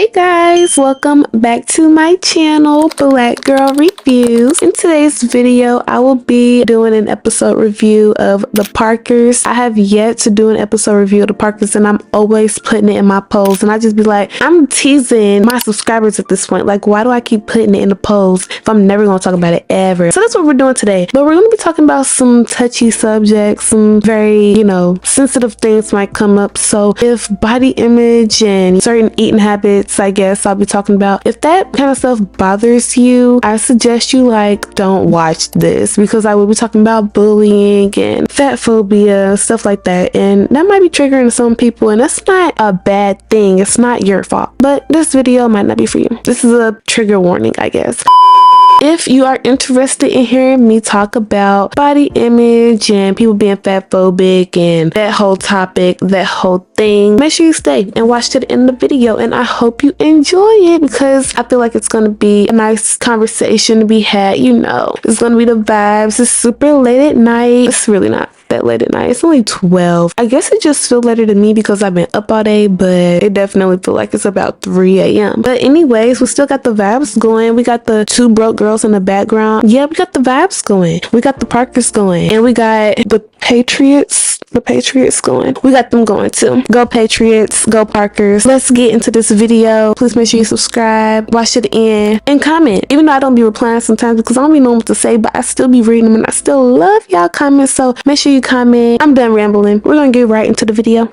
Hey guys, welcome back to my channel, Black Girl Reviews. In today's video, I will be doing an episode review of The Parkers. I have yet to do an episode review of The Parkers, and I'm always putting it in my polls, and I just be like, I'm teasing my subscribers at this point. Like, why do I keep putting it in the polls if I'm never going to talk about it ever? So that's what we're doing today. But we're going to be talking about some touchy subjects, some very, sensitive things might come up. So if body image and certain eating habits, I guess I'll be talking about, if that kind of stuff bothers you, I suggest you don't watch this, because I will be talking about bullying and fat phobia, stuff like that, and that might be triggering to some people, and that's not a bad thing. It's not your fault, but this video might not be for you. This is a trigger warning, I guess. If you are interested in hearing me talk about body image and people being fat phobic and that whole topic, that whole thing, make sure you stay and watch to the end of the video, and I hope you enjoy it, because I feel like it's going to be a nice conversation to be had. It's going to be the vibes. It's super late at night. It's really not that late at night. It's only 12. I guess it just feels later to me because I've been up all day, but it definitely feels like it's about 3 a.m. But anyways, we still got the vibes going. We got the two broke girls in the background. Yeah, we got the vibes going. We got the Parkers going, and we got the Patriots going. We got them going too. Go Patriots, go Parkers. Let's get into this video. Please make sure you subscribe, watch to the end, and comment. Even though I don't be replying sometimes because I don't be knowing what to say, but I still be reading them, and I still love y'all comments, so make sure you comment. I'm done rambling. We're gonna get right into the video.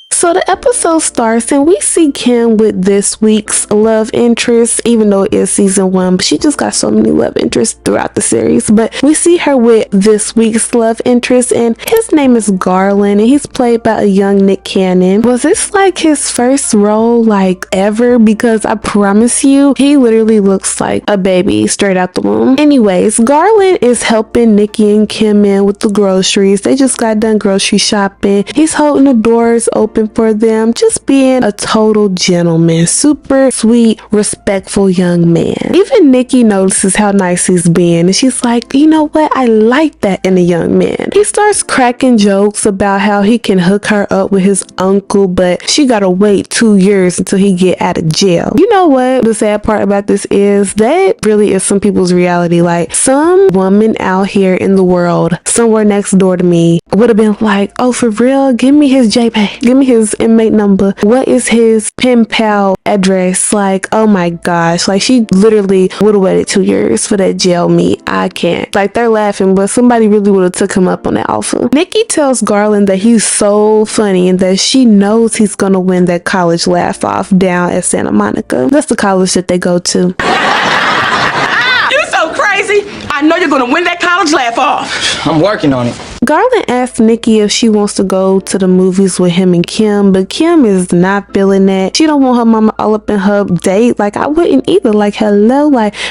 So the episode starts and we see Kim with this week's love interest, even though it is season 1, but she just got so many love interests throughout the series. But we see her with this week's love interest, and his name is Garland, and he's played by a young Nick Cannon. Was this his first role ever? Because I promise you, he literally looks like a baby straight out the womb. Anyways, Garland is helping Nikki and Kim in with the groceries. They just got done grocery shopping. He's holding the doors open for them, just being a total gentleman, super sweet, respectful young man. Even Nikki notices how nice he's being, and she's like, you know what, I like that in a young man. He starts cracking jokes about how he can hook her up with his uncle, but she gotta wait 2 years until he get out of jail. You know what the sad part about this is? That really is some people's reality. Some woman out here in the world, somewhere next door to me, would have been like, oh, for real, give me his JPay, give me his inmate number, what is his pen pal address? Oh my gosh, she literally would have waited 2 years for that jail meet. I can't. They're laughing, but somebody really would have took him up on that offer. Nikki tells Garland that he's so funny and that she knows he's gonna win that college laugh off down at Santa Monica. That's the college that they go to. You're so crazy. I know you're gonna win that college laugh off. I'm working on it. Garland asks Nikki if she wants to go to the movies with him and Kim, but Kim is not feeling that. She don't want her mama all up in her date. I wouldn't either. Hello,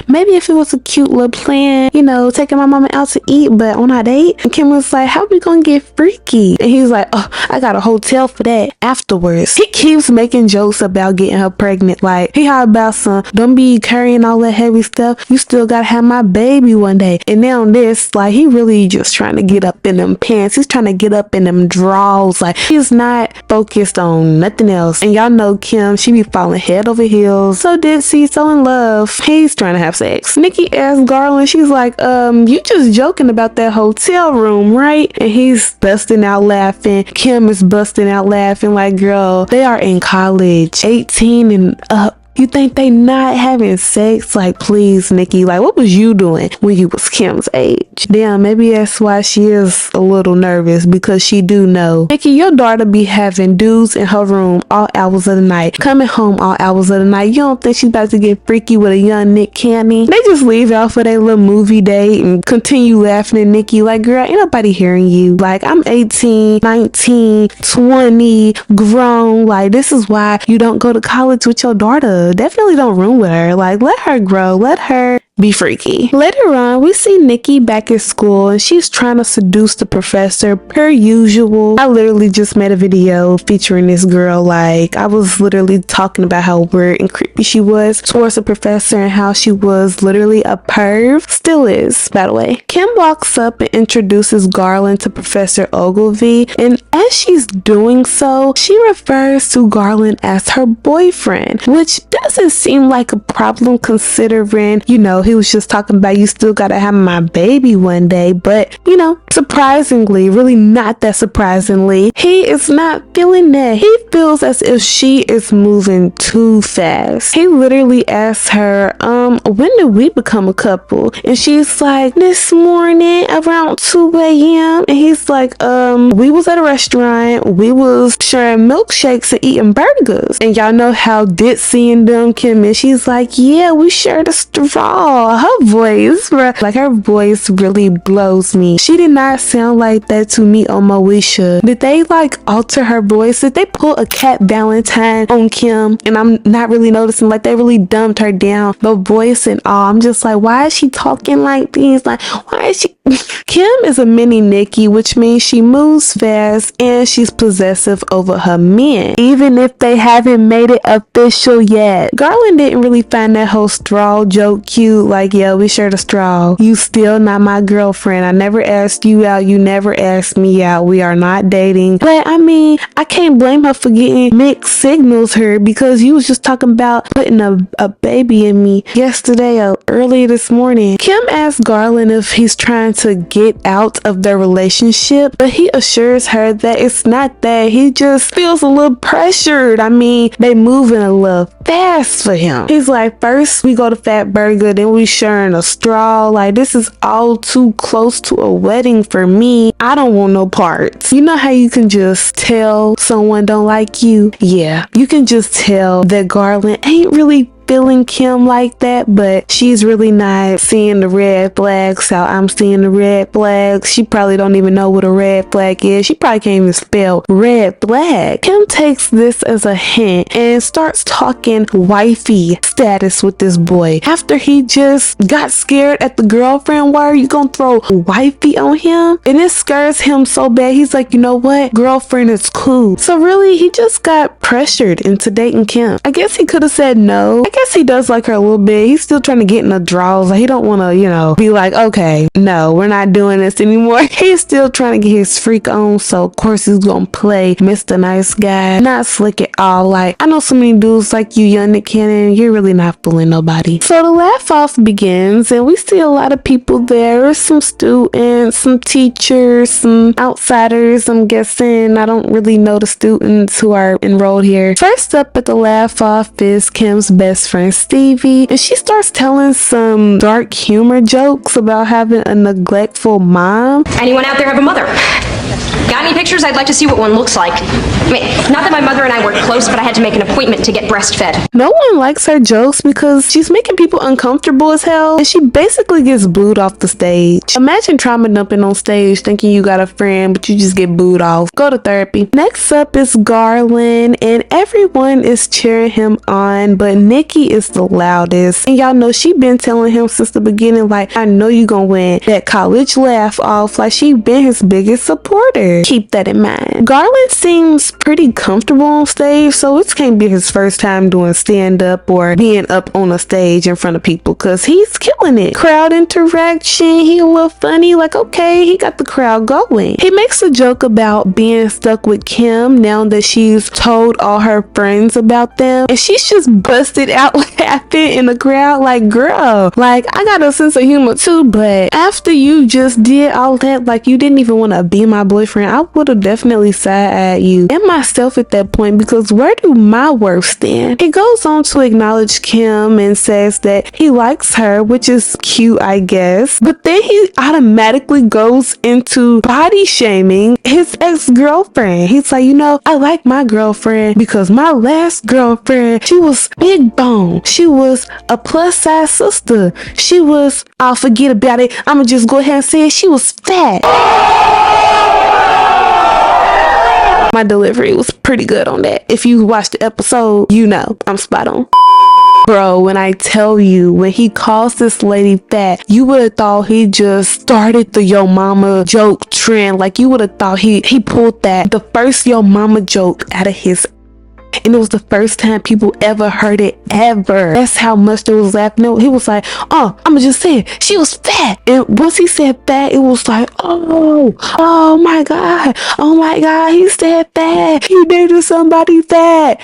maybe if it was a cute little plan, taking my mama out to eat, but on our date. And Kim was like, how we gonna get freaky? And he's like, oh, I got a hotel for that afterwards. He keeps making jokes about getting her pregnant. He how about some, don't be carrying all that heavy stuff. You still gotta have my baby one day. And then on this, he really just trying to get up in them pants. He's trying to get up in them drawers. He's not focused on nothing else. And y'all know Kim, she be falling head over heels, so ditzy, so in love. He's trying to have sex. Nikki asks Garland, she's like, you just joking about that hotel room, right? And he's busting out laughing. Kim is busting out laughing girl, they are in college, 18 and up. You think they not having sex? Please, Nikki, what was you doing when you was Kim's age? Damn, maybe that's why she is a little nervous, because she do know. Nikki, your daughter be having dudes in her room all hours of the night, coming home all hours of the night. You don't think she's about to get freaky with a young Nick Cannon? They just leave out for their little movie date and continue laughing at Nikki girl, ain't nobody hearing you. I'm 18, 19, 20, grown. This is why you don't go to college with your daughter. Definitely don't room with her. Let her grow. Let her be freaky. Later on, we see Nikki back at school and she's trying to seduce the professor per usual. I literally just made a video featuring this girl. Like, I was literally talking about how weird and creepy she was towards the professor and how she was literally a perv. Still is, by the way. Kim walks up and introduces Garland to Professor Oglevee, and as she's doing so, she refers to Garland as her boyfriend, which doesn't seem like a problem considering, you know, he was just talking about you still gotta have my baby one day. But, you know, surprisingly, really not that surprisingly, he is not feeling that. He feels as if she is moving too fast. He literally asks her, when did we become a couple? And she's like, this morning around 2 a.m. And he's like, we was at a restaurant, we was sharing milkshakes and eating burgers. And y'all know how ditzy and dumb Kim is. She's like, yeah, we shared a straw. Her voice, like, her voice really blows me. She did not sound like that to me on Moesha. Did they like alter her voice? Did they pull a Cat Valentine on Kim? And I'm not really noticing, like, they really dumbed her down, the voice and all. I'm just like, why is she talking like this? Like, why is she Kim is a mini Nikki, which means she moves fast and she's possessive over her men, even if they haven't made it official yet. Garland didn't really find that whole straw joke cute. Like, yeah, we shared a straw. You still not my girlfriend. I never asked you out. You never asked me out. We are not dating. But I mean, I can't blame her for getting mixed signals here, because you was just talking about putting a baby in me yesterday or earlier this morning. Kim asked Garland if he's trying to get out of their relationship, but he assures her that it's not that. He just feels a little pressured. I mean, they moving a little fast for him. He's like, first we go to Fat Burger, then we sharing a straw. Like, this is all too close to a wedding for me. I don't want no parts. You know how you can just tell someone don't like you? Yeah, you can just tell that Garland ain't really feeling Kim like that, but she's really not seeing the red flags. So I'm seeing the red flags. She probably don't even know what a red flag is. She probably can't even spell red flag. Kim takes this as a hint and starts talking wifey status with this boy. After he just got scared at the girlfriend, why are you gonna throw wifey on him? And it scares him so bad. He's like, you know what? Girlfriend is cool. So really, he just got pressured into dating Kim. I guess he could have said no. I guess he does like her a little bit. He's still trying to get in the draws. Like, he don't want to, you know, be like, okay, no, we're not doing this anymore. He's still trying to get his freak on. So of course he's gonna play Mr. Nice Guy, not slick at all. Like, I know so many dudes like you, young Nick Cannon, you're really not fooling nobody. So the laugh off begins and we see a lot of people there. Some students, some teachers, some outsiders, I'm guessing. I don't really know the students who are enrolled here. First up at the laugh off is Kim's best friend Stevie, and she starts telling some dark humor jokes about having a neglectful mom. Anyone out there have a mother? Got any pictures? I'd like to see what one looks like. I mean, not that my mother and I were close, but I had to make an appointment to get breastfed. No one likes her jokes because she's making people uncomfortable as hell, and she basically gets booed off the stage. Imagine trauma dumping on stage thinking you got a friend, but you just get booed off. Go to therapy. Next up is Garland, and everyone is cheering him on, but Nikki is the loudest. And y'all know she been telling him since the beginning, like, I know you gonna win that college laugh off. Like, she been his biggest supporter. Keep that in mind. Garland seems pretty comfortable on stage, so it can't be his first time doing stand-up or being up on a stage in front of people, because he's killing it. Crowd interaction, he a little funny. Like, okay, he got the crowd going. He makes a joke about being stuck with Kim now that she's told all her friends about them, and she's just busted out laughing in the crowd. Like, girl, like, I got a sense of humor too, but after you just did all that, like, you didn't even want to be my boyfriend, I would have definitely side-eyed you and myself at that point, because where do my worth stand? He goes on to acknowledge Kim and says that he likes her, which is cute, I guess, but then he automatically goes into body shaming his ex-girlfriend. He's like, you know, I like my girlfriend because my last girlfriend, she was big bone, she was a plus size sister, she was, I'll forget about it, I'ma just go ahead and say it, she was fat. My delivery was pretty good on that. If you watched the episode, you know I'm spot on. Bro, when I tell you, when he calls this lady fat, you would have thought he just started the yo mama joke trend. Like, you would have thought he pulled the first yo mama joke out of his, and it was the first time people ever heard it ever. That's how much they was laughing. He was like, oh, I'ma just say it, she was fat. And once he said fat, it was like, oh my god, he said fat. He dated somebody fat.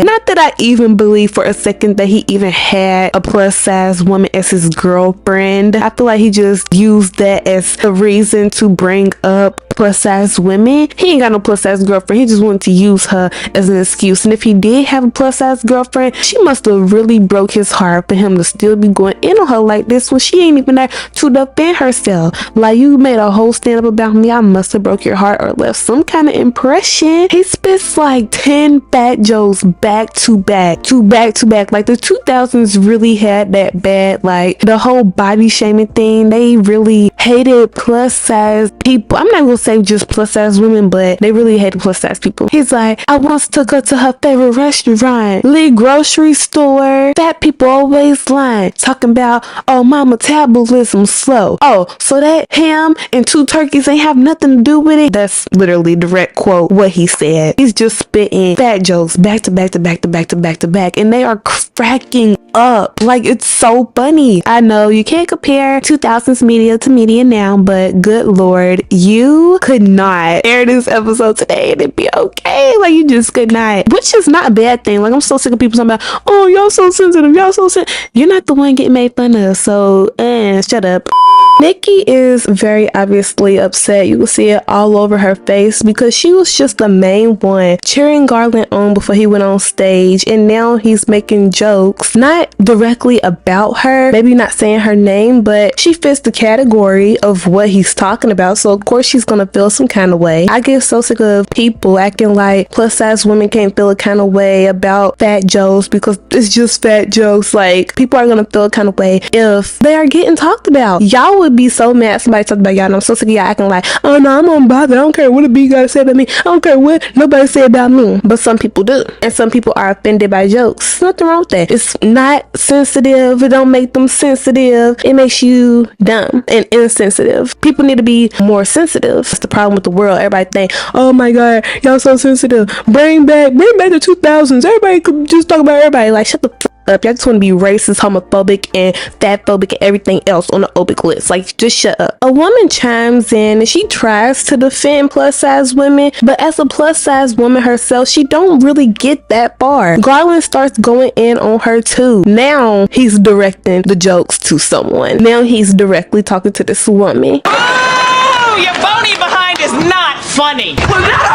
Not that I even believe for a second that he even had a plus size woman as his girlfriend. I feel like he just used that as a reason to bring up plus size women. He ain't got no plus size girlfriend. He just wanted to use her as an excuse. And if he did have a plus size girlfriend, she must have really broke his heart for him to still be going in on her like this when she ain't even there to defend herself. Like, you made a whole stand up about me, I must have broke your heart or left some kind of impression. He spits like 10 fat jokes back to back. Like, the 2000s really had that bad, like, the whole body shaming thing. They really hated plus size people. I'm not gonna say just plus size women, but they really hated plus size people. He's like, I once took her to her favorite restaurant, Lee grocery store. Fat people always lying, talking about, oh, my metabolism slow. Oh, so that ham and 2 turkeys ain't have nothing to do with it? That's literally direct quote what he said. He's just spitting fat jokes back to back, and they are cracking up. Like, it's so funny. I know you can't compare 2000s media to media now, but good lord, you could not air this episode today and it'd be okay. Like, you just could not, which is not a bad thing. Like, I'm so sick of people talking about, oh, y'all so sensitive, you're not the one getting made fun of, so shut up. Nikki is very obviously upset. You can see it all over her face because she was just the main one cheering Garland on before he went on stage, and now he's making jokes not directly about her, maybe not saying her name, but she fits the category of what he's talking about, so of course she's gonna feel some kind of way. I get so sick of people acting like plus size women can't feel a kind of way about fat jokes because it's just fat jokes. Like, people are gonna feel a kind of way if they are getting talked about. Y'all would be so mad somebody talked about y'all, and I'm so sick of y'all acting like, oh no, I'm unbothered, I don't care what a B gotta say about me, I don't care what nobody say about me. But some people do, and some people are offended by jokes. Nothing wrong with that. It's not sensitive. It don't make them sensitive. It makes you dumb and insensitive. People need to be more sensitive. That's the problem with the world. Everybody think, oh my god, y'all so sensitive, bring back the 2000s, everybody could just talk about everybody. Like, shut the f up. Y'all just want to be racist, homophobic, and fatphobic, and everything else on the obic list. Like, just shut up. A woman chimes in and she tries to defend plus size women, but as a plus size woman herself, she don't really get that far. Garland starts going in on her too. Now he's directing the jokes to someone. Now he's directly talking to this woman. Oh, your phony behind is not funny. Was that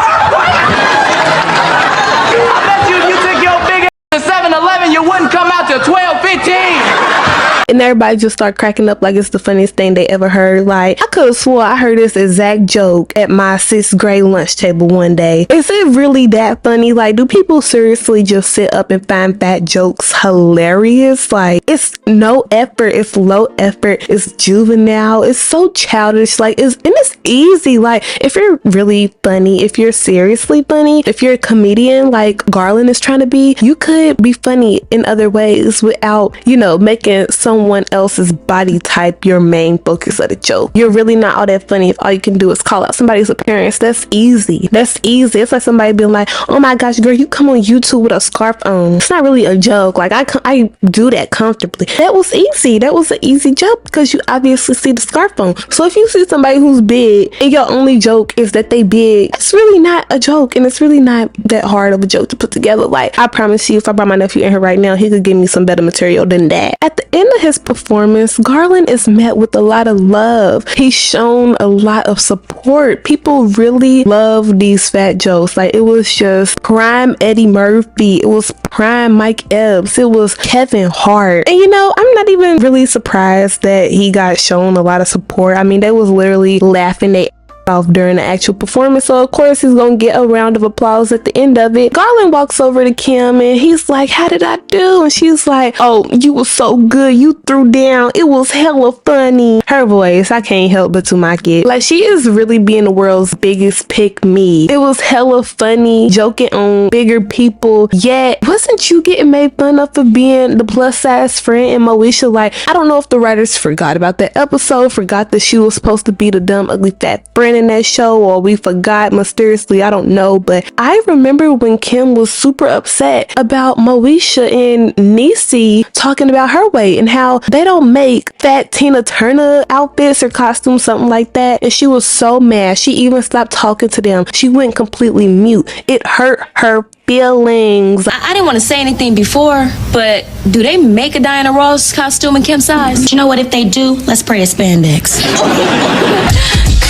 I bet you if you took your big ass to 7-Eleven, you wouldn't come out till 12:15. And everybody just start cracking up like it's the funniest thing they ever heard. Like, I could have swore I heard this exact joke at my 6th grade lunch table one day. Is it really that funny? Like, do people seriously just sit up and find fat jokes hilarious? Like, it's no effort, it's low effort, it's juvenile, it's so childish. Like, and it's easy. Like, if you're really funny, if you're seriously funny, if you're a comedian like Garland is trying to be, you could be funny in other ways without, making someone else's body type your main focus of the joke. You're really not all that funny if all you can do is call out somebody's appearance. That's easy. It's like somebody being like, oh my gosh, girl, you come on YouTube with a scarf on. It's not really a joke. Like, I do that comfortably. That was easy. That was an easy joke because you obviously see the scarf on. So if you see somebody who's big and your only joke is that they big, it's really not a joke, and it's really not that hard of a joke to put together. Like, I promise you, if I brought my nephew in here right now, he could give me some better material than that. At the end of his performance, Garland is met with a lot of love. He's shown a lot of support. People really love these fat jokes. Like, it was just prime Eddie Murphy. It was prime Mike Epps. It was Kevin Hart. And I'm not even really surprised that he got shown a lot of support. I mean, they was literally laughing their off during the actual performance, so of course he's gonna get a round of applause at the end of it. Garland walks over to Kim and he's like, how did I do? And she's like, oh, you were so good, you threw down, it was hella funny. Her voice, I can't help but to mock it. Like, she is really being the world's biggest pick me. It was hella funny, joking on bigger people, yet wasn't you getting made fun of for being the plus size friend? And Moesha, like, I don't know if the writers forgot about that episode, forgot that she was supposed to be the dumb ugly fat friend in that show, or we forgot mysteriously, I don't know. But I remember when Kim was super upset about Moesha and Niecy talking about her weight and how they don't make fat Tina Turner outfits or costumes, something like that, and she was so mad. She even stopped talking to them. She went completely mute. It hurt her feelings. I didn't want to say anything before, but do they make a Diana Ross costume in Kim size? You know what, if they do, let's pray it's spandex.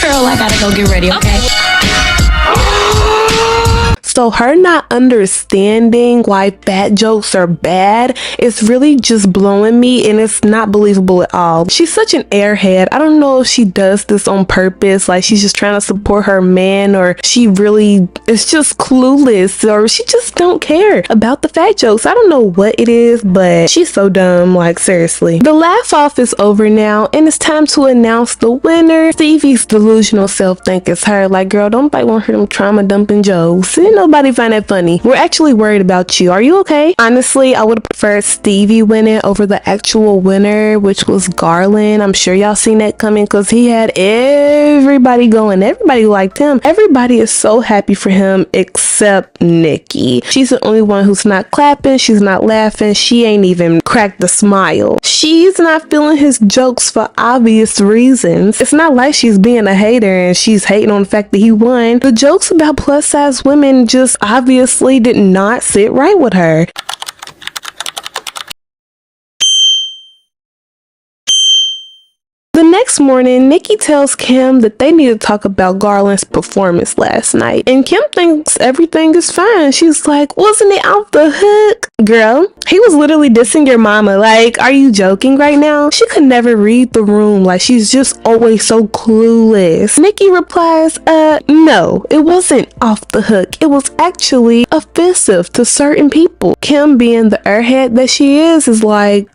Girl, I gotta go get ready, okay? So her not understanding why fat jokes are bad is really just blowing me, and it's not believable at all. She's such an airhead. I don't know if she does this on purpose, like she's just trying to support her man, or she really is just clueless, or she just don't care about the fat jokes. I don't know what it is, but she's so dumb, like seriously. The laugh off is over now, and it's time to announce the winner. Stevie's delusional self think it's her. Like, girl, don't bite one of them trauma dumping jokes. Nobody find that funny. We're actually worried about you. Are you okay? Honestly, I would have preferred Stevie winning over the actual winner, which was Garland. I'm sure y'all seen that coming because he had everybody going. Everybody liked him. Everybody is so happy for him except Nikki. She's the only one who's not clapping. She's not laughing. She ain't even cracked a smile. She's not feeling his jokes for obvious reasons. It's not like she's being a hater and she's hating on the fact that he won. The jokes about plus size women just obviously did not sit right with her. The next morning, Nikki tells Kim that they need to talk about Garland's performance last night. And Kim thinks everything is fine. She's like, wasn't it off the hook? Girl, he was literally dissing your mama. Like, are you joking right now? She could never read the room. Like, she's just always so clueless. Nikki replies, no, it wasn't off the hook. It was actually offensive to certain people. Kim, being the airhead that she is like,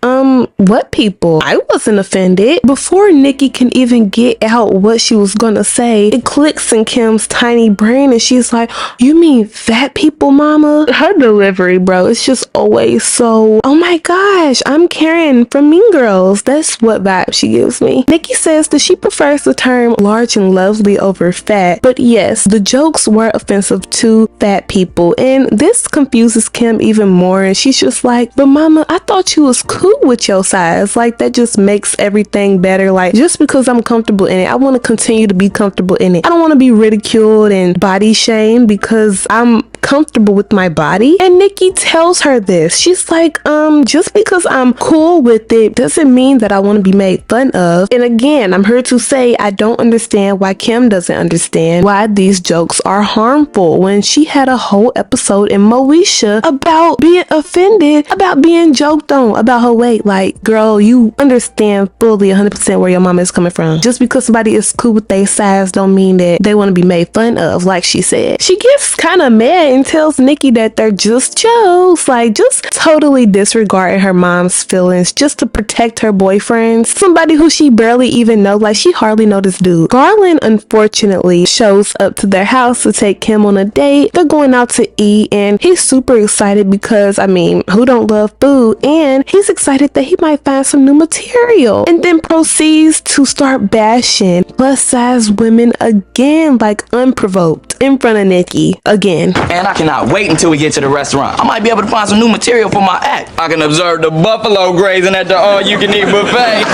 what people? I wasn't offended. Before Nikki can even get out what she was gonna say, it clicks in Kim's tiny brain and she's like, you mean fat people, mama? Her delivery, bro, it's just always so, oh my gosh, I'm Karen from Mean Girls. That's what vibe she gives me. Nikki says that she prefers the term large and lovely over fat, but yes, the jokes were offensive to fat people, and this confuses Kim even more, and she's just like, but mama, I thought you was cool with your size. Like, that just makes everything better. Like, just because I'm comfortable in it, I want to continue to be comfortable in it. I don't want to be ridiculed and body shamed because I'm comfortable with my body. And Nikki tells her this. She's like, just because I'm cool with it doesn't mean that I want to be made fun of. And again, I'm here to say I don't understand why Kim doesn't understand why these jokes are harmful, when she had a whole episode in Moesha about being offended, about being joked on about her weight. Like, girl, you understand fully 100% where your mama is coming from. Just because somebody is cool with their size don't mean that they want to be made fun of, like she said. She gets kind of mad and tells Nikki that they're just jokes, like just totally disregarding her mom's feelings just to protect her boyfriends, somebody who she barely even know. Like, she hardly know this dude. Garland unfortunately shows up to their house to take Kim on a date. They're going out to eat and he's super excited because, I mean, who don't love food? And he's excited that he might find some new material, and then proceeds to start bashing plus size women again, like unprovoked, in front of Nikki again. And I cannot wait until we get to the restaurant. I might be able to find some new material for my act. I can observe the buffalo grazing at the all-you-can-eat buffet.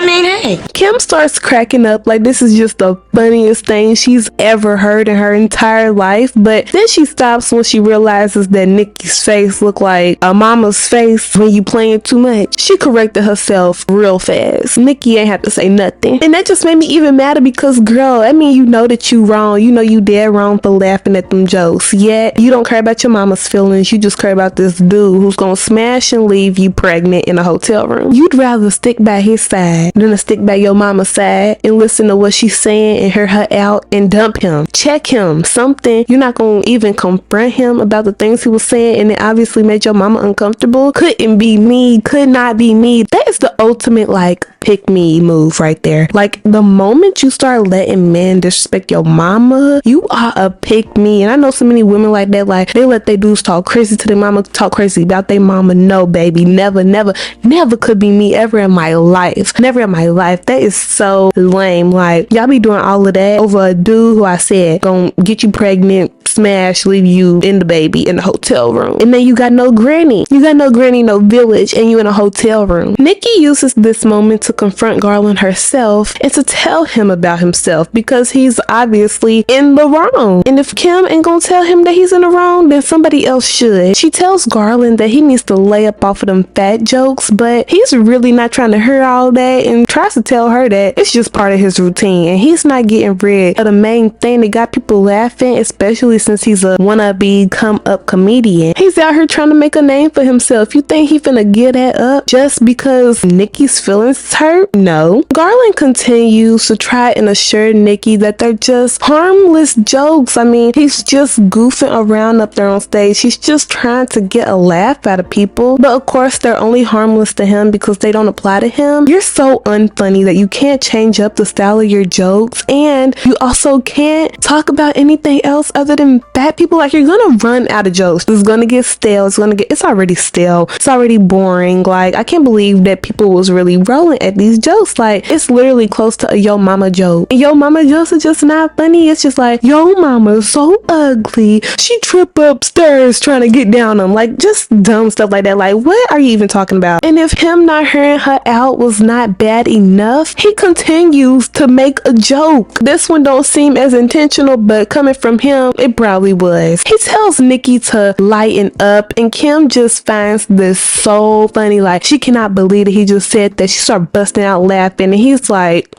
Hey. Kim starts cracking up like this is just the funniest thing she's ever heard in her entire life, but then she stops when she realizes that Nikki's face looked like a mama's face when you playing too much. She corrected herself real fast. Nikki ain't have to say nothing, and that just made me even madder because, girl, I mean, you know that you wrong. You know you dead wrong for laughing at them jokes, yet you don't care about your mama's feelings. You just care about this dude who's gonna smash and leave you pregnant in a hotel room. You'd rather stick by his side side than to stick by your mama's side and listen to what she's saying and hear her out and dump him. Check him. Something. You're not gonna even confront him about the things he was saying, and it obviously made your mama uncomfortable. Couldn't be me. Could not be me. That is the ultimate like pick me move right there. Like the moment you start letting men disrespect your mama, you are a pick me. And I know so many women like that, like they let their dudes talk crazy to their mama, talk crazy about their mama. No, baby, never could be me ever in my life. Never in my life. That is so lame. Like y'all be doing all of that over a dude who I said gonna get you pregnant, smash, leave you in the baby in the hotel room, and then you got no granny, no village, and you in a hotel room. Nikki uses this moment to confront Garland herself and to tell him about himself because he's obviously in the wrong. And if Kim ain't gonna tell him that he's in the wrong, then somebody else should. She tells Garland that he needs to lay up off of them fat jokes, but he's really not trying to hear all that and tries to tell her that it's just part of his routine and he's not getting rid of the main thing that got people laughing, especially since he's a wannabe come up comedian. He's out here trying to make a name for himself. You think he finna get that up just because Nikki's feelings hurt? No. Garland continues to try and assure Nikki that they're just harmless jokes. I mean, he's just goofing around up there on stage. He's just trying to get a laugh out of people. But of course, they're only harmless to him because they don't apply to him. You're so unfunny that you can't change up the style of your jokes, and you also can't talk about anything else other than fat people. Like, you're gonna run out of jokes. It's gonna get stale. It's already stale. It's already boring. Like, I can't believe that people was really rolling at these jokes. Like, it's literally close to a yo mama joke, and yo mama jokes are just not funny. It's just like, yo mama's so ugly, she trip upstairs trying to get down them. Like, just dumb stuff like that. Like, what are you even talking about? And if him not hearing her out was not bad enough, he continues to make a joke. This one don't seem as intentional, but coming from him, it probably was. He tells Nikki to lighten up, and Kim just finds this so funny. Like, she cannot believe that he just said that. She started busting out laughing, and he's like,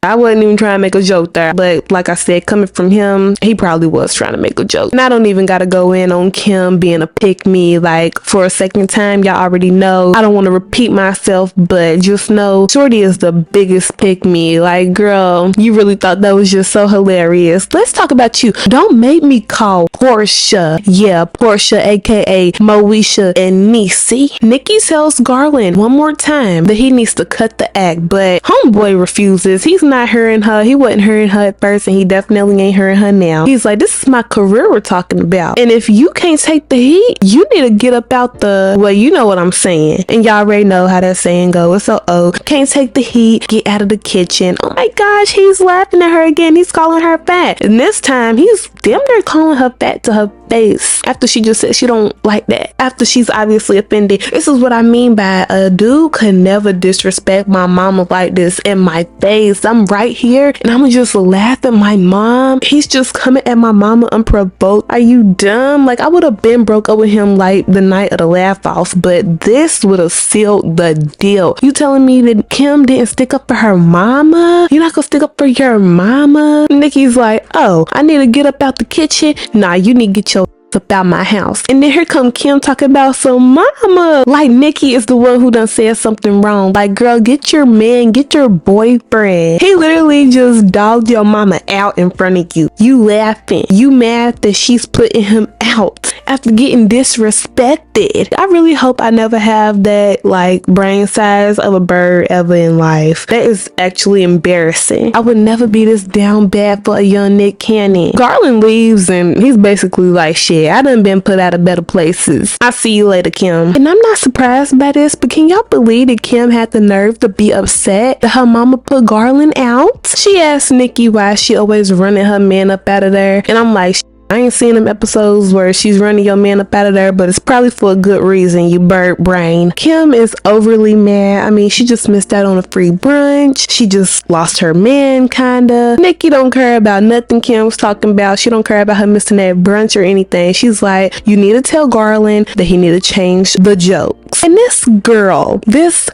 I wasn't even trying to make a joke there. But like I said, coming from him, he probably was trying to make a joke. And I don't even gotta go in on Kim being a pick me like for a second time. Y'all already know. I don't want to repeat myself, but just know Shorty is the biggest pick me. Like, girl, you really thought that was just so hilarious. Let's talk about you. Don't make me call Portia. Yeah, Portia, aka Moesha and Niecy. Nikki tells Garland one more time that he needs to cut the act, but homeboy refuses. He's not hearing her. He wasn't hearing her at first, and he definitely ain't hearing her now. He's like, this is my career we're talking about, and if you can't take the heat, you need to get up out the, well, you know what I'm saying, and y'all already know how that saying goes. It's so old. Can't take the heat, get out of the kitchen. Oh my gosh, he's laughing at her again. He's calling her fat, and this time he's damn near calling her fat to her face after she just said she don't like that, after she's obviously offended. This is what I mean by a dude could never disrespect my mama like this in my face. I'm right here and I'm just laugh at my mom. He's just coming at my mama unprovoked. Are you dumb? Like, I would have been broke up with him like the night of the laugh off, but this would have sealed the deal. You telling me that Kim didn't stick up for her mama? You're not gonna stick up for your mama? Nikki's like, oh, I need to get up out the kitchen. Nah, you need to get your about my house. And then here come Kim talking about some mama. Like, Nikki is the one who done said something wrong. Like, girl, get your man, get your boyfriend. He literally just dogged your mama out in front of you. You laughing. You mad that she's putting him out after getting disrespected. I really hope I never have that like brain size of a bird ever in life. That is actually embarrassing. I would never be this down bad for a young Nick Cannon. Garland leaves and he's basically like, shit, I done been put out of better places. I'll see you later, Kim. And I'm not surprised by this, but can y'all believe that Kim had the nerve to be upset that her mama put Garland out? She asked Nikki why she always running her man up out of there, and I'm like, I ain't seen them episodes where she's running your man up out of there, but it's probably for a good reason, you bird brain. Kim is overly mad. I mean, she just missed out on a free brunch. She just lost her man, kinda. Nikki don't care about nothing Kim was talking about. She don't care about her missing that brunch or anything. She's like, you need to tell Garland that he need to change the jokes. And this girl, this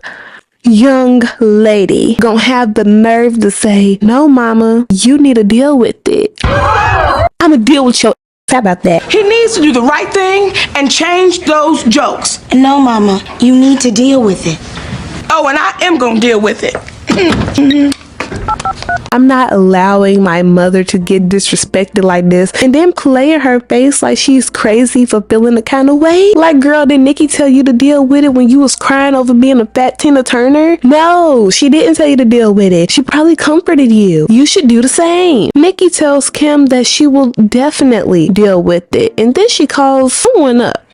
young lady gonna have the nerve to say, no mama, you need to deal with it. I'ma deal with your how about that? He needs to do the right thing and change those jokes. No, mama, you need to deal with it. Oh, and I am gonna deal with it. I'm not allowing my mother to get disrespected like this and then play in her face like she's crazy for feeling the kind of way. Like, girl, did Nikki tell you to deal with it when you was crying over being a fat Tina Turner? No, she didn't tell you to deal with it. She probably comforted you. You should do the same. Nikki tells Kim that she will definitely deal with it, and then she calls someone up.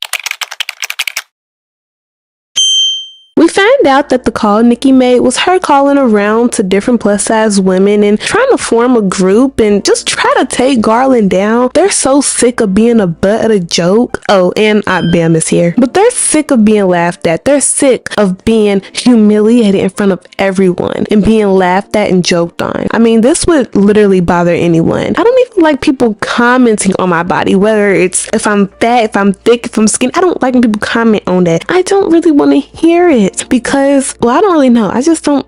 We find out that the call Nikki made was her calling around to different plus size women and trying to form a group and just try to take Garland down. They're so sick of being a butt of a joke. Oh, and Aunt Bam is here. But they're sick of being laughed at. They're sick of being humiliated in front of everyone and being laughed at and joked on. I mean, this would literally bother anyone. I don't even like people commenting on my body, whether it's if I'm fat, if I'm thick, if I'm skinny. I don't like when people comment on that. I don't really want to hear it. Because, well, I don't really know. I just don't.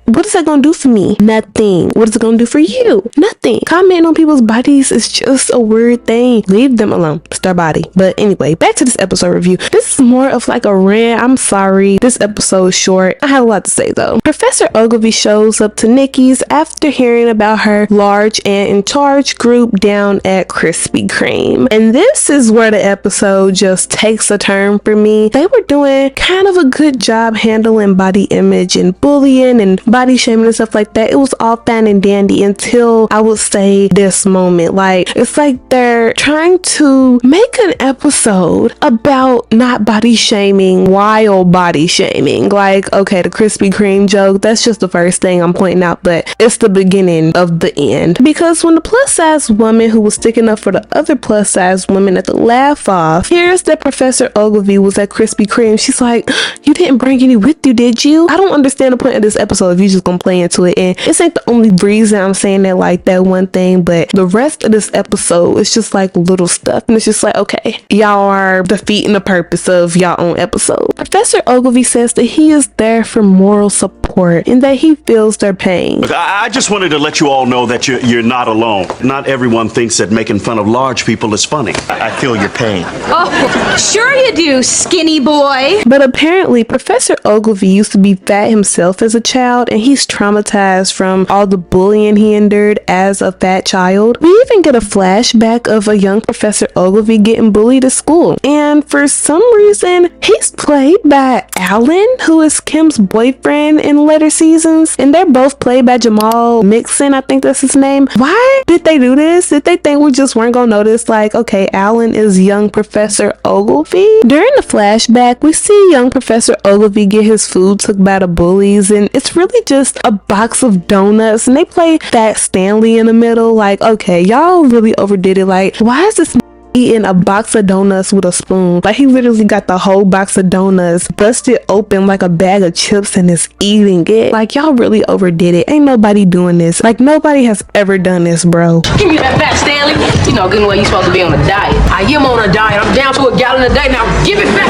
What is that gonna do for me? Nothing. What is it gonna do for you? Nothing. Commenting on people's bodies is just a weird thing. Leave them alone. It's their body. But anyway, back to this episode review. This is more of like a rant. I'm sorry. This episode is short. I had a lot to say though. Professor Oglevee shows up to Nikki's after hearing about her large and in charge group down at Krispy Kreme. And this is where the episode just takes a turn for me. They were doing kind of a good job handling body image and bullying and body shaming and stuff like that. It was all fine and dandy until I would say this moment. Like, it's like they're trying to make an episode about not body shaming while body shaming. Like, okay, the Krispy Kreme joke, that's just the first thing I'm pointing out, but it's the beginning of the end. Because when the plus size woman who was sticking up for the other plus size women at the laugh off hears that Professor Oglevee was at Krispy Kreme, she's like, you didn't bring any with you, did you? I don't understand the point of this episode if you just gonna play into it. And this ain't the only reason I'm saying that, like that one thing, but the rest of this episode is just like little stuff, and it's just like, okay, y'all are defeating the purpose of y'all own episode. Professor Oglevee says that he is there for moral support and that he feels their pain. Look, I just wanted to let you all know that you're not alone. Not everyone thinks that making fun of large people is funny. I feel your pain. Oh, sure you do, skinny boy. But apparently Professor Oglevee used to be fat himself as a child, and he's traumatized from all the bullying he endured as a fat child. We even get a flashback of a young Professor Oglevee getting bullied at school, and for some reason he's played by Alan, who is Kim's boyfriend in later seasons, and they're both played by Jamal Mixon, I think that's his name. Why did they do this? Did they think we just weren't gonna notice, like, okay, Alan is young Professor Oglevee? During the flashback, we see young Professor Oglevee get his food took by the bullies, and it's really just a box of donuts, and they play Fat Stanley in the middle. Like, okay, y'all really overdid it. Like, why is this eating a box of donuts with a spoon? Like, he literally got the whole box of donuts busted open like a bag of chips and is eating it. Like, y'all really overdid it. Ain't nobody doing this. Like, nobody has ever done this, bro. Give me that back, Stanley. You know good and well you supposed to be on a diet. I am on a diet. I'm down to a gallon a day. Now give it back.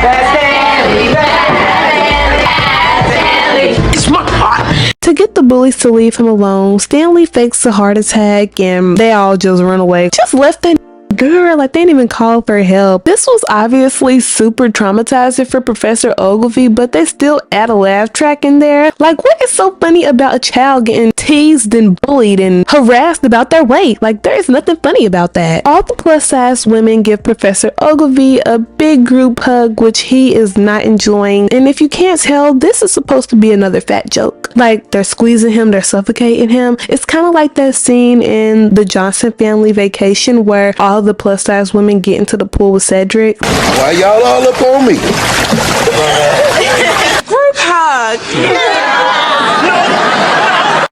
Fat Stanley, Fat Stanley. It's my heart. To get the bullies to leave him alone, Stanley fakes a heart attack and they all just run away. Just left that girl, like, they didn't even call for help. This was obviously super traumatizing for Professor Oglevee, but they still add a laugh track in there. Like, what is so funny about a child getting teased and bullied and harassed about their weight? Like, there is nothing funny about that. All the plus size women give Professor Oglevee a big group hug, which he is not enjoying. And if you can't tell, this is supposed to be another fat joke. Like, they're squeezing him, they're suffocating him. It's kind of like that scene in the Johnson Family Vacation where all the plus size women get into the pool with Cedric. Why y'all all up on me? Group hug.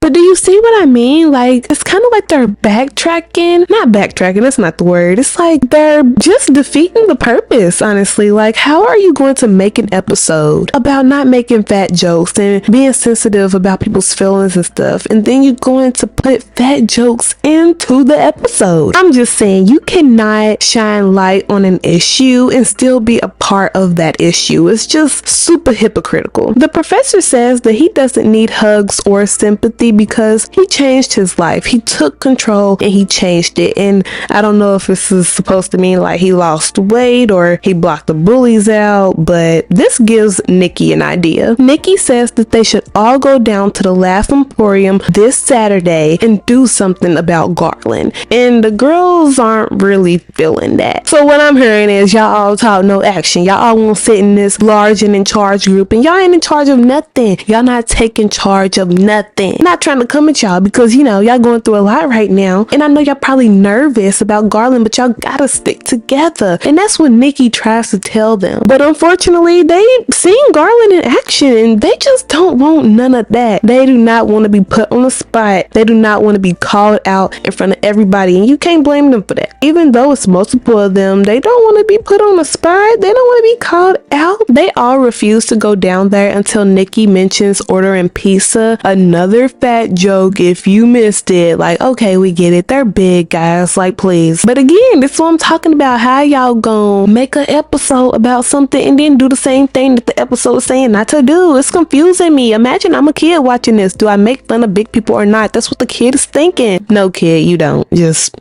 But do you see what I mean? Like, it's kind of like they're backtracking. Not backtracking, that's not the word. It's like they're just defeating the purpose, honestly. Like, how are you going to make an episode about not making fat jokes and being sensitive about people's feelings and stuff, and then you're going to put fat jokes into the episode? I'm just saying, you cannot shine light on an issue and still be a part of that issue. It's just super hypocritical. The professor says that he doesn't need hugs or sympathy because because he changed his life. He took control and he changed it. And I don't know if this is supposed to mean like he lost weight or he blocked the bullies out, but this gives Nikki an idea. Nikki says that they should all go down to the Laugh Emporium this Saturday and do something about Garland. And the girls aren't really feeling that. So what I'm hearing is y'all all talk, no action. Y'all all want to sit in this large and in charge group, and y'all ain't in charge of nothing. Y'all not taking charge of nothing. I'm not trying to come at y'all because, you know, y'all going through a lot right now. And I know y'all probably nervous about Garland, but y'all gotta stick together. And that's what Nikki tries to tell them. But unfortunately, they seen Garland in action and they just don't want none of that. They do not want to be put on the spot. They do not want to be called out in front of everybody. And you can't blame them for that. Even though it's multiple of them, they don't want to be put on the spot. They don't want to be called out. They all refuse to go down there until Nikki mentions ordering pizza. Another fat joke if you missed it. Like, okay, we get it. They're big, guys. Like, please. But again, this is what I'm talking about. How y'all gonna make an episode about something and then do the same thing that the episode is saying not to do? It's confusing me. Imagine I'm a kid watching this. Do I make fun of big people or not? That's what the kid is thinking. No, kid, you don't. Just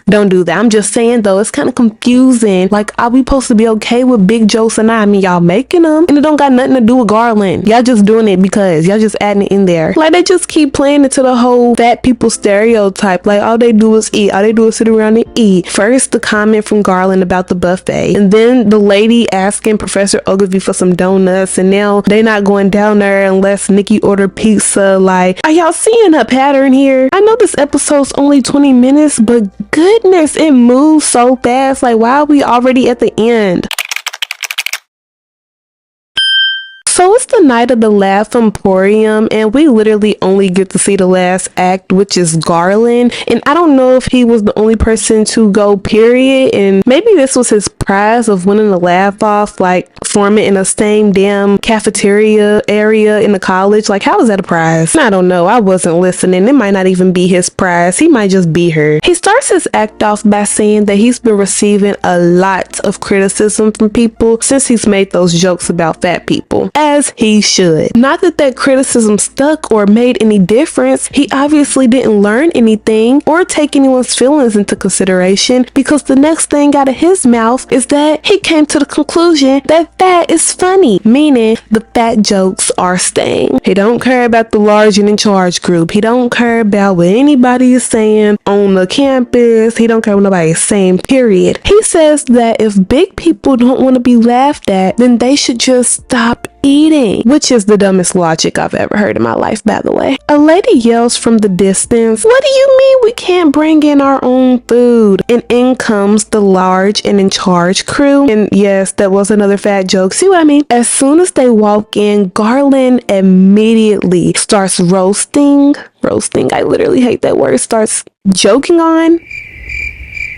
don't do that. I'm just saying, though, it's kind of confusing. Like, are we supposed to be okay with big jokes or not? I mean, y'all making them and it don't got nothing to do with Garland. Y'all just doing it because y'all just adding it in there. Like, they just keep playing into the whole fat people stereotype. Like, all they do is eat. All they do is sit around and eat. First, the comment from Garland about the buffet, and then the lady asking Professor Oglevee for some donuts, and now they not going down there unless Nikki order pizza. Like, are y'all seeing a pattern here? I know this episode's only 20 minutes, but goodness, it moves so fast. Like, why are we already at the end? So it's the night of the Laugh Emporium, and we literally only get to see the last act, which is Garland. And I don't know if he was the only person to go, period. And maybe this was his prize of winning the laugh off, like forming in the same damn cafeteria area in the college. Like, how is that a prize? I don't know. I wasn't listening. It might not even be his prize. He might just be her. He starts his act off by saying that he's been receiving a lot of criticism from people since he's made those jokes about fat people. As he should. Not that that criticism stuck or made any difference. He obviously didn't learn anything or take anyone's feelings into consideration, because the next thing out of his mouth is that he came to the conclusion that fat is funny, meaning the fat jokes are staying. He don't care about the large and in charge group. He don't care about what anybody is saying on the campus. He don't care what nobody is saying, period. He says that if big people don't want to be laughed at, then they should just stop eating, which is the dumbest logic I've ever heard in my life, by the way. A lady yells from the distance, "What do you mean we can't bring in our own food?" And in comes the large and in charge crew. And yes, that was another fat joke. See what I mean? As soon as they walk in, Garland immediately starts roasting, I literally hate that word, starts joking on,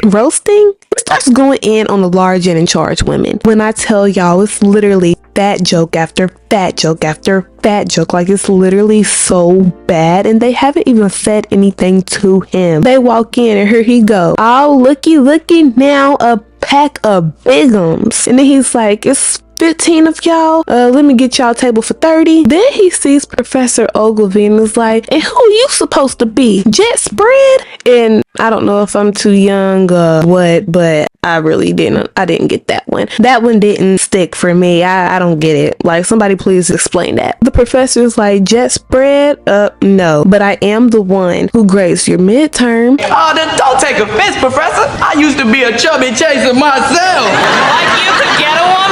roasting, starts going in on the large and in charge women. When I tell y'all, it's literally fat joke after fat joke after fat joke. Like, it's literally so bad, and they haven't even said anything to him. They walk in and here he go, oh, looky now, a pack of bigums. And then he's like, it's 15 of y'all, let me get y'all a table for 30. Then he sees Professor Oglevee and is like, and who you supposed to be, Jet Spread? And I don't know if I'm too young or what, but I didn't get that one. That one didn't stick for me. I don't get it. Like, somebody please explain that. The professor's like, Jet Spread? No, but I am the one who grades your midterm. Oh, then don't take offense, Professor. I used to be a chubby chaser myself. Like you could get a woman?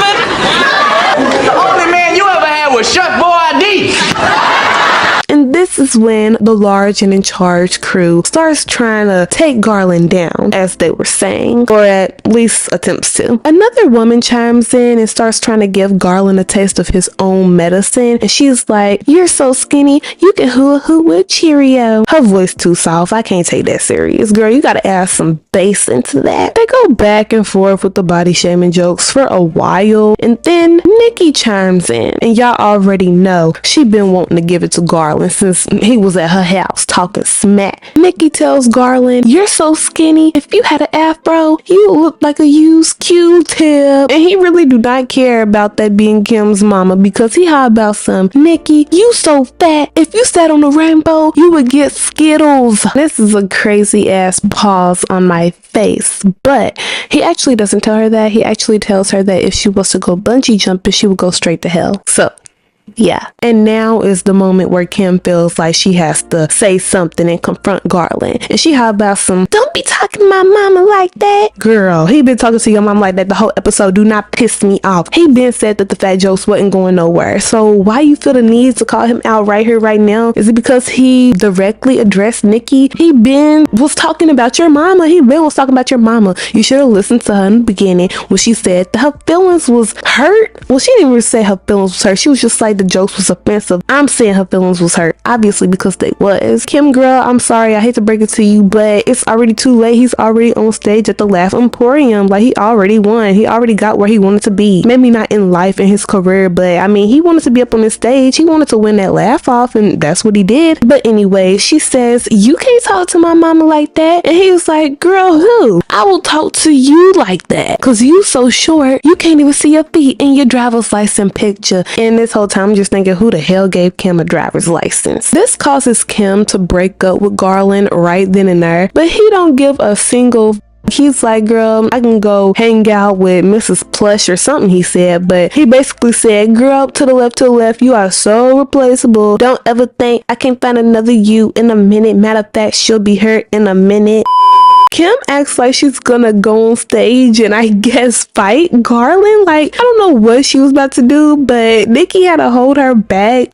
The only man you ever had was Shuck Boy ID. And this is when the large and in charge crew starts trying to take Garland down, as they were saying, or at least attempts to. Another woman chimes in and starts trying to give Garland a taste of his own medicine, and she's like, "You're so skinny, you can hula hoop with Cheerio." Her voice too soft. I can't take that serious. Girl, you gotta add some bass into that. They go back and forth with the body shaming jokes for a while, and then Nikki chimes in, and y'all already know she been wanting to give it to Garland since he was at her house talking smack. Nikki tells Garland, "You're so skinny. If you had an afro, you would look like a used Q-tip." And he really do not care about that being Kim's mama, because he how about some, "Nikki, you so fat. If you sat on the rainbow, you would get Skittles." This is a crazy ass pause on my face, but he actually doesn't tell her that. He actually tells her that if she was to go bungee jumping, she would go straight to hell. So yeah. And now is the moment where Kim feels like she has to say something and confront Garland. And she how about some, "Don't be talking to my mama like that." Girl, he been talking to your mom like that the whole episode. Do not piss me off. He been said that the fat jokes wasn't going nowhere. So why you feel the need to call him out right here, right now? Is it because he directly addressed Nikki? He been was talking about your mama. He been was talking about your mama. You should have listened to her in the beginning when she said that her feelings was hurt. Well, she didn't really say her feelings was hurt. She was just like the jokes was offensive. I'm saying her feelings was hurt, obviously, because they was. Kim, girl, I'm sorry, I hate to break it to you, but it's already too late. He's already on stage at the Laugh Emporium. Like, he already won. He already got where he wanted to be. Maybe not in life, in his career, but I mean, he wanted to be up on the stage. He wanted to win that laugh off, and that's what he did. But anyway, she says, "You can't talk to my mama like that." And he was like, "Girl, who? I will talk to you like that, cause you so short, you can't even see your feet in your driver's license picture." And this whole time, I'm just thinking, who the hell gave Kim a driver's license? This causes Kim to break up with Garland right then and there, but he don't give a single. He's like, "Girl, I can go hang out with Mrs. Plush," or something he said, but he basically said, "Girl, to the left, you are so replaceable. Don't ever think I can find another you in a minute. Matter of fact, she'll be hurt in a minute." Kim acts like she's gonna go on stage and I guess fight Garland. Like, I don't know what she was about to do, but Nikki had to hold her back.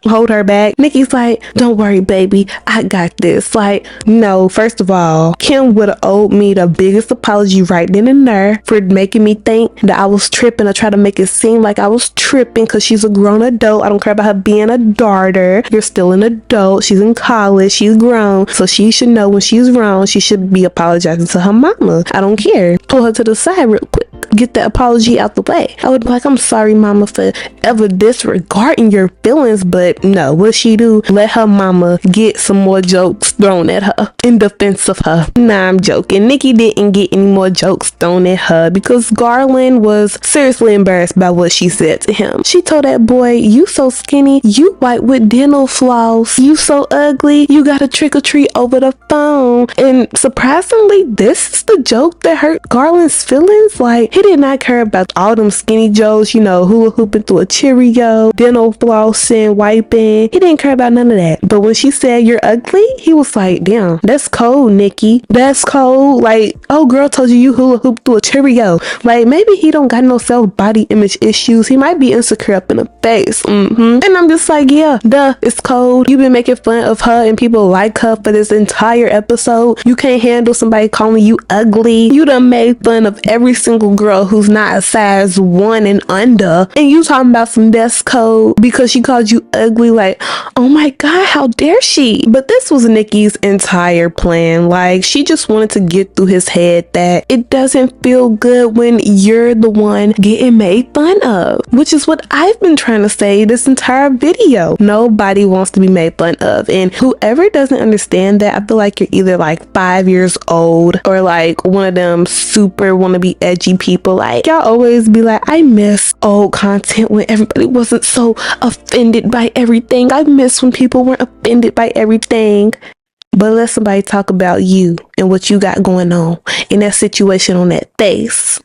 Nikki's like, "Don't worry, baby, I got this." Like, no, first of all, Kim would have owed me the biggest apology right then and there for making me think that I was tripping, or try to make it seem like I was tripping, because she's a grown adult. I don't care about her being a daughter. You're still an adult. She's in college. She's grown. So she should know when she's wrong. She should be apologizing to her mama. I don't care. Pull her to the side real quick. Get the apology out the way. I would be like, "I'm sorry, mama, for ever disregarding your feelings." But no, what she do? Let her mama get some more jokes thrown at her in defense of her. Nah, I'm joking. Nikki didn't get any more jokes thrown at her because Garland was seriously embarrassed by what she said to him. She told that boy, "You so skinny, you white with dental floss. You so ugly, you gotta trick or treat over the phone." And surprisingly, this is the joke that hurt Garland's feelings. Like, he did not care about all them skinny jokes, you know, hula hooping through a Cheerio, dental flossing, wiping. He didn't care about none of that. But when she said, "You're ugly," he was like, "Damn, that's cold, Nikki. That's cold." Like, oh, girl told you hula hoop through a Cheerio. Like, maybe he don't got no self-body image issues. He might be insecure up in the face. And I'm just like, yeah, duh, it's cold. You've been making fun of her and people like her for this entire episode. You can't handle somebody calling you ugly. You done made fun of every single girl who's not a size 1 and under, and you talking about some desk code because she called you ugly. Like, oh my god, how dare she? But this was Nikki's entire plan. Like, she just wanted to get through his head that it doesn't feel good when you're the one getting made fun of, which is what I've been trying to say this entire video. Nobody wants to be made fun of, and whoever doesn't understand that, I feel like you're either like 5 years old or like one of them super wanna be edgy people. Like, y'all always be like, "I miss old content when everybody wasn't so offended by everything. I miss when people weren't offended by everything." But let somebody talk about you and what you got going on in that situation on that face.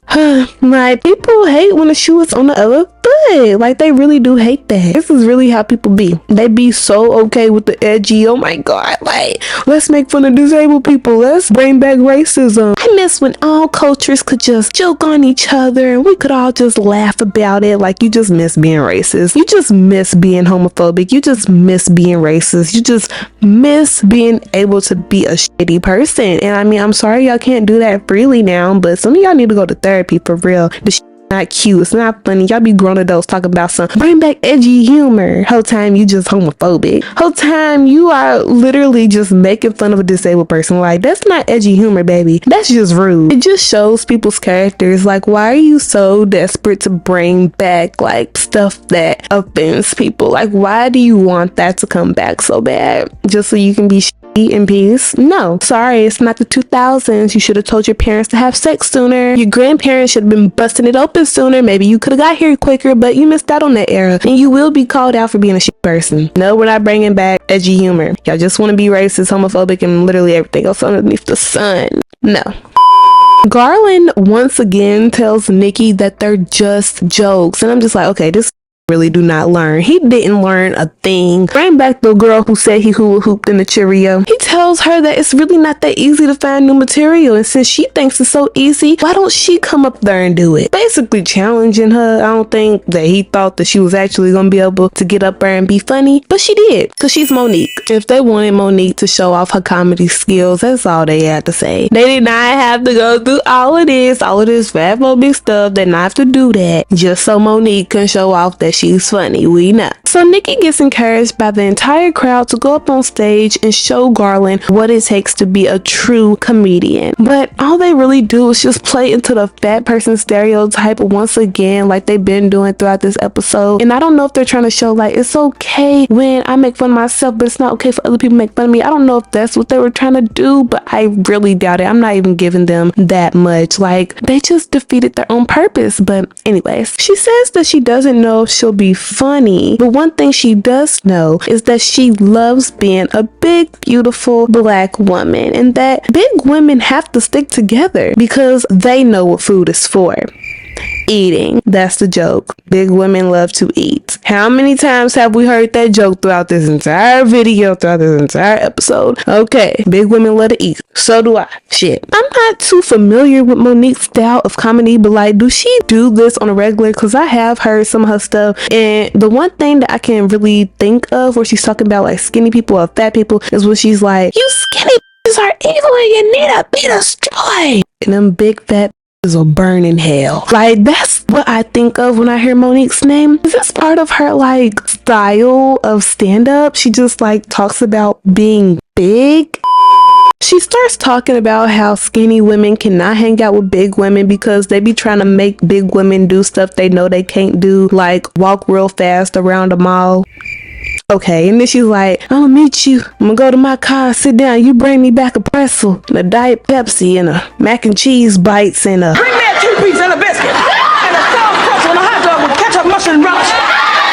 Like, people hate when the shoe is on the other foot. Like, they really do hate that. This is really how people be. They be so okay with the edgy, oh my god, like, let's make fun of disabled people. Let's bring back racism. I miss when all cultures could just joke on each other and we could all just laugh about it. Like, you just miss being racist. You just miss being homophobic. You just miss being racist. You just miss being able to be a shitty person. And I mean, I'm sorry y'all can't do that freely now, but some of y'all need to go to therapy for real. The not cute. It's not funny. Y'all be grown adults talking about some bring back edgy humor. Whole time you just homophobic. Whole time you are literally just making fun of a disabled person. Like, that's not edgy humor, baby. That's just rude. It just shows people's characters. Like, why are you so desperate to bring back like stuff that offends people? Like, why do you want that to come back so bad? Just so you can be in peace? No, sorry, it's not the 2000s. You should have told your parents to have sex sooner. Your grandparents should have been busting it open sooner. Maybe you could have got here quicker, but you missed out on that era, and you will be called out for being a shit person. No, we're not bringing back edgy humor. Y'all just want to be racist, homophobic, and literally everything else underneath the sun. No. Garland once again tells Nikki that they're just jokes, and I'm just like, okay, this really do not learn. He didn't learn a thing. Bring back the girl who said he hula hooped in the Cheerio. He tells her that it's really not that easy to find new material, and since she thinks it's so easy, why don't she come up there and do it? Basically challenging her. I don't think that he thought that she was actually gonna be able to get up there and be funny, but she did, because she's Monique. If they wanted Monique to show off her comedy skills, that's all they had to say. They did not have to go through all of this fatphobic stuff. They not have to do that just so Monique can show off that she's funny. We know. So Nikki gets encouraged by the entire crowd to go up on stage and show Garland what it takes to be a true comedian. But all they really do is just play into the fat person stereotype once again, like they've been doing throughout this episode. And I don't know if they're trying to show like it's okay when I make fun of myself, but it's not okay for other people to make fun of me. I don't know if that's what they were trying to do, but I really doubt it. I'm not even giving them that much. Like, they just defeated their own purpose. But anyways, she says that she doesn't know if she'll be funny, but one thing she does know is that she loves being a big, beautiful black woman, and that big women have to stick together because they know what food is for. Eating. That's the joke. Big women love to eat. How many times have we heard that joke throughout this entire video, throughout this entire episode? Okay, big women love to eat. So do I. Shit. I'm not too familiar with Monique's style of comedy, but like, do she do this on a regular? Because I have heard some of her stuff, and the one thing that I can really think of where she's talking about like skinny people or fat people is when she's like, you skinny bitches are evil and you need to be destroyed. And them big fat will burn in hell. Like, that's what I think of when I hear Monique's name. Is this part of her like style of stand-up? She just like talks about being big. She starts talking about how skinny women cannot hang out with big women because they be trying to make big women do stuff they know they can't do, like walk real fast around a mall. Okay, and then she's like, I'll meet you. I'm gonna go to my car, sit down. You bring me back a pretzel, and a Diet Pepsi, and a mac and cheese bites, and a... Bring me a 2-piece and a biscuit. And a sour pretzel and a hot dog with ketchup, mustard, and relish.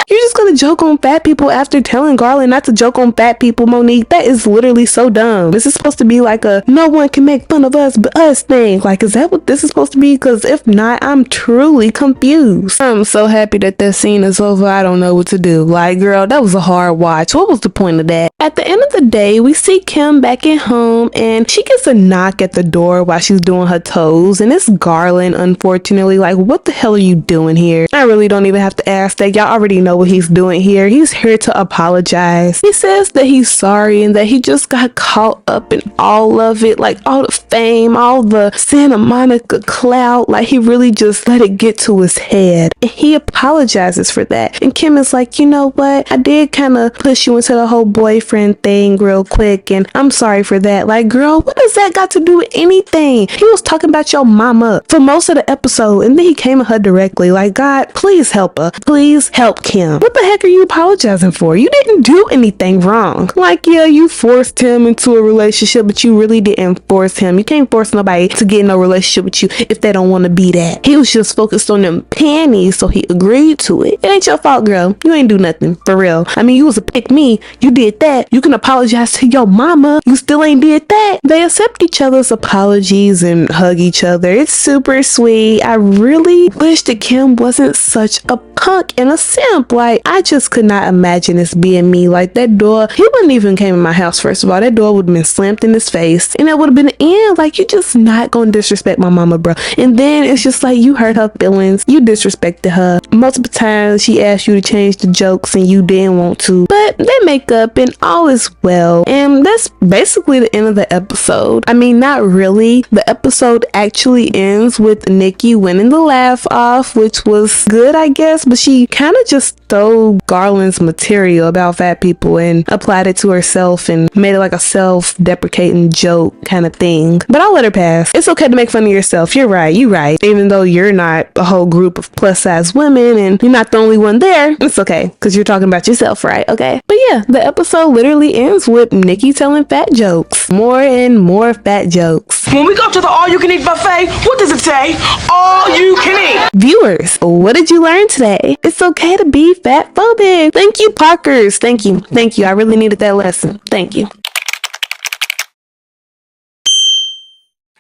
You're just gonna joke on fat people after telling Garland not to joke on fat people, Monique? That is literally so dumb. This is supposed to be like a no one can make fun of us but us thing. Like, is that what this is supposed to be? Because if not, I'm truly confused. I'm so happy that that scene is over. I don't know what to do. Like, girl, that was a hard watch. What was the point of that? At the end of the day, we see Kim back at home, and she gets a knock at the door while she's doing her toes, and it's Garland, unfortunately. Like, what the hell are you doing here? I really don't even have to ask that. Y'all already know what he's doing here. He's here to apologize. He says that he's sorry and that he just got caught up in all of it, like all the fame, all the Santa Monica clout. Like, he really just let it get to his head, and he apologizes for that. And Kim is like, you know what, I did kind of push you into the whole boyfriend thing real quick, and I'm sorry for that. Like, girl, what does that got to do with anything? He was talking about your mama for most of the episode, and then he came at her directly. Like, God, please help her. Please help Kim. What the heck are you apologizing for? You didn't do anything wrong. Like, yeah, you forced him into a relationship, but you really didn't force him. You can't force nobody to get in a relationship with you if they don't want to be that. He was just focused on them panties, so he agreed to it. It ain't your fault, girl. You ain't do nothing, for real. I mean, you was a pick me. You did that. You can apologize to your mama. You still ain't did that. They accept each other's apologies and hug each other. It's super sweet. I really wish that Kim wasn't such a punk and a simp. Like, I I just could not imagine this being me. Like, that door, he wouldn't even came in my house. First of all, that door would have been slammed in his face, and that would have been the end. Like, you're just not gonna disrespect my mama, bro. And then it's just like, you hurt her feelings, you disrespected her multiple times. She asked you to change the jokes and you didn't want to, but they make up and all is well. And that's basically the end of the episode. I mean, not really. The episode actually ends with Nikki winning the laugh off, which was good, I guess, but she kind of just stole Garland's material about fat people and applied it to herself and made it like a self-deprecating joke kind of thing. But I'll let her pass. It's okay to make fun of yourself. You're right. Even though you're not a whole group of plus size women and you're not the only one there, it's okay because you're talking about yourself, right? Okay. But yeah, the episode literally ends with Nikki telling fat jokes. More and more fat jokes. When we go to the all-you-can-eat buffet, what does it say? All you can eat. Viewers, what did you learn today? It's okay to be fat phobic. Thank you, Parkers. Thank you. I really needed that lesson. Thank you.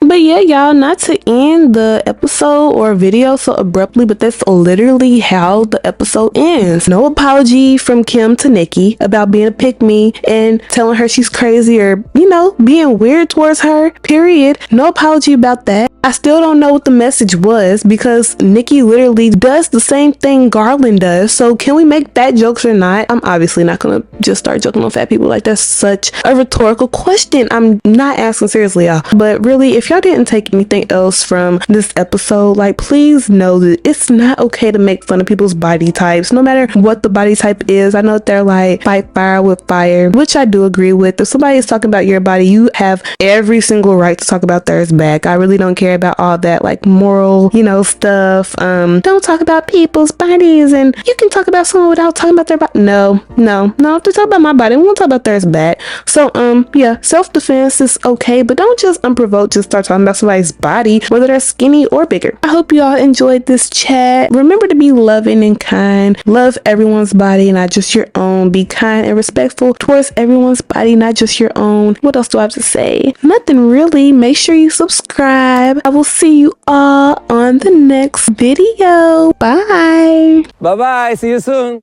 But yeah, y'all, not to end the episode or video so abruptly, but that's literally how the episode ends. No apology from Kim to Nikki about being a pick-me and telling her she's crazy or, you know, being weird towards her, period. No apology about that. I still don't know what the message was because Nikki literally does the same thing Garland does. So can we make fat jokes or not? I'm obviously not gonna just start joking on fat people. Like, that's such a rhetorical question. I'm not asking seriously, y'all. But really, if y'all didn't take anything else from this episode, like, please know that it's not okay to make fun of people's body types, no matter what the body type is. I know that they're like, fight fire with fire, which I do agree with. If somebody is talking about your body, you have every single right to talk about theirs back. I really don't care about all that like moral, you know, stuff. Don't talk about people's bodies, and you can talk about someone without talking about their body. No, if they talk about my body, we won't talk about theirs back. So yeah, self-defense is okay, but don't just unprovoked just start talking about somebody's body, whether they're skinny or bigger. I hope you all enjoyed this chat. Remember to be loving and kind. Love everyone's body, not just your own. Be kind and respectful towards everyone's body, not just your own. What else do I have to say? Nothing really. Make sure you subscribe. I will see you all on the next video. Bye. Bye-bye. See you soon.